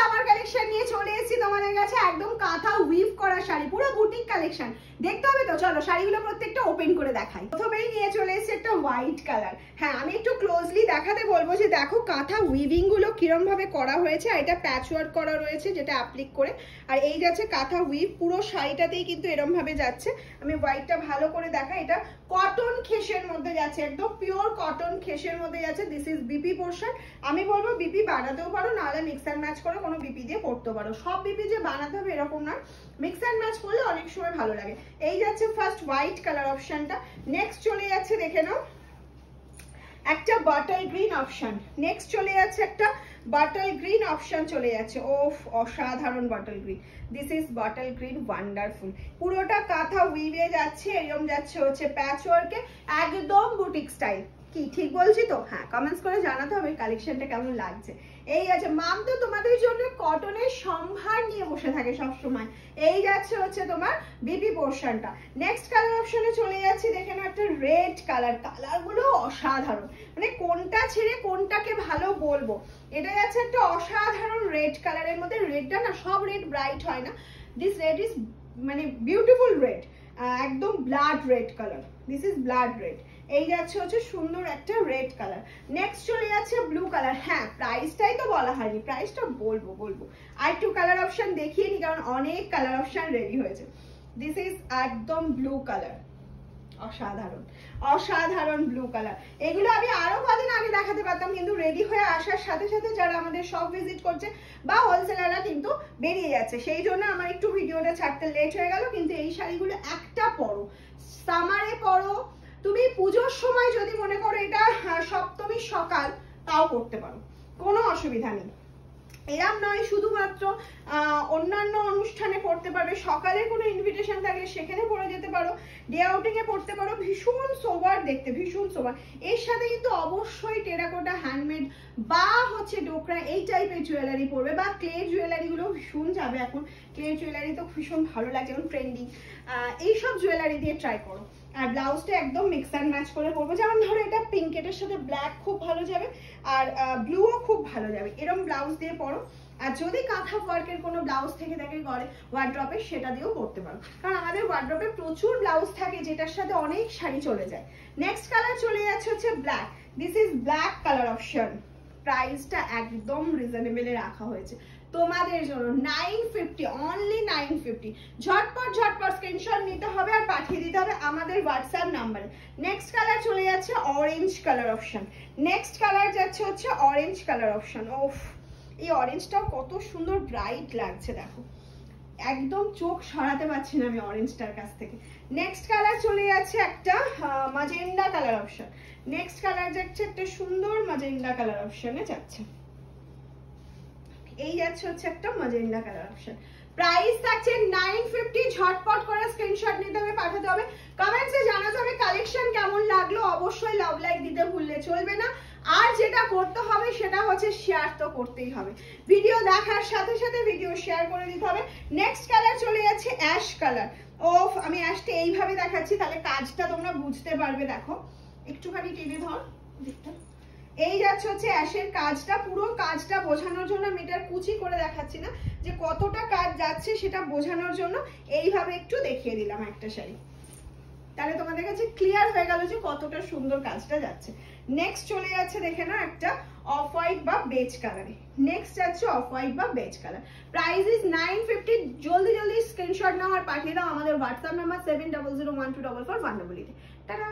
আমার কালেকশন নিয়ে চলে এসেছি তোমাদের কাছে একদম কাঁথা উইভ করা শাড়ি, পুরো বুটিক কালেকশন। দেখতে হবে তো, চলো শাড়িগুলো প্রত্যেকটা ওপেন করে দেখাই। প্রথমেই নিয়ে চলে এসেছি একটা হোয়াইট কালার। হ্যাঁ, আমি একটু ক্লোজলি দেখাতে বলবো যে দেখো কাঁথা উইভিং গুলো কিরম ভাবে করা হয়েছে। আর এটা প্যাচ ওয়ার্ক করা রয়েছে যেটা অ্যাপ্লিক করে, আর এই যাচ্ছে কাঁথা উইভ। পুরো শাড়িটাতেই কিন্তু এরম ভাবে যাচ্ছে। আমি হোয়াইটটা ভালো করে দেখাই। এটা কটন খেসের মধ্যে যাচ্ছে, একদম পিওর কটন খেসের মধ্যে যাচ্ছে। This is BP portion. আমি বলবো বিপি বানাতেও পারো, নাহলে মিক্স অ্যান্ড ম্যাচ করে কোনো বিপি দিয়ে পরতে পারো। সব বিপি যে বানাতে হবে এরকম না, মিক্স অ্যান্ড ম্যাচ করলে অনেক সময় ভালো লাগে। এই যাচ্ছে ফার্স্ট হোয়াইট কালার অপশনটা। নেক্সট চলে যাচ্ছে দেখে নাও একটা বাটার গ্রিন অপশন। নেক্সট চলে যাচ্ছে একটা বাটার গ্রিন অপশন চলে যাচ্ছে। ওফ, অসাধারণ butter green. This is butter green, wonderful. পুরোটা কাঁথা উইভে যাচ্ছে, এরকম যাচ্ছে হচ্ছে প্যাচ ওয়ার্কে, একদম বুটিক স্টাইল। কি ঠিক বলছি তো? হ্যাঁ, কমেন্টস করে জানাতে হবে কালেকশনটা কেমন লাগছে। এই আছে মাম তো তোমাদের জন্য কটনের সম্ভার নিয়ে বসে থাকে সব সময়। এই যাচ্ছে হচ্ছে তোমার বিপি পোর্শনটা। নেক্সট কালার অপশনে চলে যাচ্ছি দেখে নাও একটা রেড কালার। কালারগুলো অসাধারণ, মানে কোনটা ছেড়ে কোনটাকে ভালো বলবো। এটা যাচ্ছে একটা অসাধারণ রেড কালারের মধ্যে। রেডটা না, সব রেড ব্রাইট হয় না। দিস রেড ইজ মানে বিউটিফুল রেড, একদম blood red colour. This is blood red. এই যাচ্ছে হচ্ছে সুন্দর একটা রেড কালার। নেক্সট চলে যাচ্ছে ব্লু কালার। হ্যাঁ, প্রাইসটাই তো বলা হয়নি, প্রাইসটা বলবো। আর একটু কালার অপশন দেখিয়ে নি, কারণ অনেক কালার অপশন রেডি হয়েছে। দিস ইজ একদম ব্লু কালার, অসাধারণ অসাধারণ ব্লু কালার। এগুলো আমি আরো কদিন আগে দেখাতে পারতাম, কিন্তু রেডি হয়ে আসার সাথে সাথে যারা আমাদের শপ ভিজিট করছে বা হোলসেলাররা কিন্তু বেরিয়ে যাচ্ছে, সেই জন্য আমার একটু ভিডিওটা ছাড়তে লেট হয়ে গেল। কিন্তু এই শাড়িগুলো একটা পরো, সামারে পরো, তুমি পুজোর সময় যদি মনে করো এটা সপ্তমীর সকাল, তাও করতে পারো, কোনো অসুবিধা নেই। এরম নয় শুধুমাত্র অন্যান্য অনুষ্ঠানে পড়তে পারবে, সকালে কোনো ইনভিটেশন থাকলে সেখানে পড়ে যেতে পারো, ডে আউটিং এ পড়তে পারো। ভীষণ সোবার দেখতে, ভীষণ সোবার। এর সাথে কিন্তু অবশ্যই টেরাকোটা, হ্যান্ডমেড বা হচ্ছে ডোকরা এই টাইপের জুয়েলারি পরবে, বা ক্লে জুয়েলারি গুলো ভীষণ যাবে এখন। ক্লে জুয়েলারি তো ভীষণ ভালো লাগে, এখন ট্রেন্ডিং। এইসব জুয়েলারি দিয়ে ট্রাই করো। আর ব্লাউজটা একদম মিক্স অ্যান্ড ম্যাচ করে পরবো। যেমন ধরো এটা পিঙ্কেটের সাথে ব্ল্যাক খুব ভালো যাবে, আর ব্লুও খুব ভালো যাবে। এরকম ব্লাউজ দিয়ে পরো। আর যদি কাঁথা ওয়ার্কের কোনো ব্লাউজ থেকে থাকে ঘরে ওয়ার্ড্রপে, সেটা দিয়েও পরতে পারো, কারণ আমাদের ওয়ার্ড্রপে প্রচুর ব্লাউজ থাকে যেটার সাথে অনেক শাড়ি চলে যায়। নেক্সট কালার চলে যাচ্ছে হচ্ছে black. This is black colour option. প্রাইসটা একদম রিজনেবলে রাখা হয়েছে তোমাদের জন্য, 950, অনলি 950। ঝটপট স্ক্রিনশট নিতে হবে আর পাঠিয়ে দিতে হবে আমাদের হোয়াটসঅ্যাপ নাম্বারে। নেক্সট কালার চলে যাচ্ছে orange colour option. Next colour যাচ্ছে হচ্ছে অরেঞ্জ কালার অপশন। ওফ, এই অরেঞ্জটাও কত সুন্দর ব্রাইট লাগছে, দেখো একদম চোখ সরাতে পারছি না আমি অরেঞ্জটার কাছ থেকে। নেক্সট কালার চলে যাচ্ছে একটা magenta colour option. Next colour যাচ্ছে একটা সুন্দর ম্যাজেন্ডা কালার অপশনে যাচ্ছে। এই যাচ্ছে হচ্ছে একটা ম্যাজেন্ডা কালার অপশন। প্রাইস থাকছে 950। ঝটপট করে স্ক্রিনশট নিতে হবে, পাঠাতে হবে, কমেন্টসে জানাতে হবে কালেকশন কেমন লাগলো। অবশ্যই লাভ লাইক দিতে ভুললে চলবে না। আর যেটা করতে হবে সেটা হচ্ছে শেয়ার তো করতেই হবে, ভিডিও দেখার সাথে সাথে ভিডিও শেয়ার করে দিতে হবে। নেক্সট কালার চলে যাচ্ছে অ্যাশ কালার। ওফ, আমি অ্যাশটা এইভাবে দেখাচ্ছি তাহলে কাজটা তোমরা বুঝতে পারবে। দেখো একটুখানি টেনে ধর দিকটা। এই যাচ্ছে হচ্ছে অ্যাশের কাজটা। পুরো কাজটা বোঝানোর জন্য আমি এটা কুচি করে দেখাচ্ছি না, যে কতটা কাজ যাচ্ছে সেটা বোঝানোর জন্য এইভাবে একটু দেখিয়ে দিলাম একটা শাড়ি, তাহলে তোমাদের কাছে ক্লিয়ার হয়ে গেল যে কতটা সুন্দর কাজটা যাচ্ছে। নেক্সট চলে যাচ্ছে দেখে না একটা অফ হোয়াইট বা বেজ কালারে। নেক্সট যাচ্ছে অফ হোয়াইট বা বেজ কালার। Price is 950। জলদি স্ক্রিনশট নাও আর পাঠিয়ে দাও আমাদের হোয়াটসঅ্যাপ নাম্বার 7001244188। টাটা।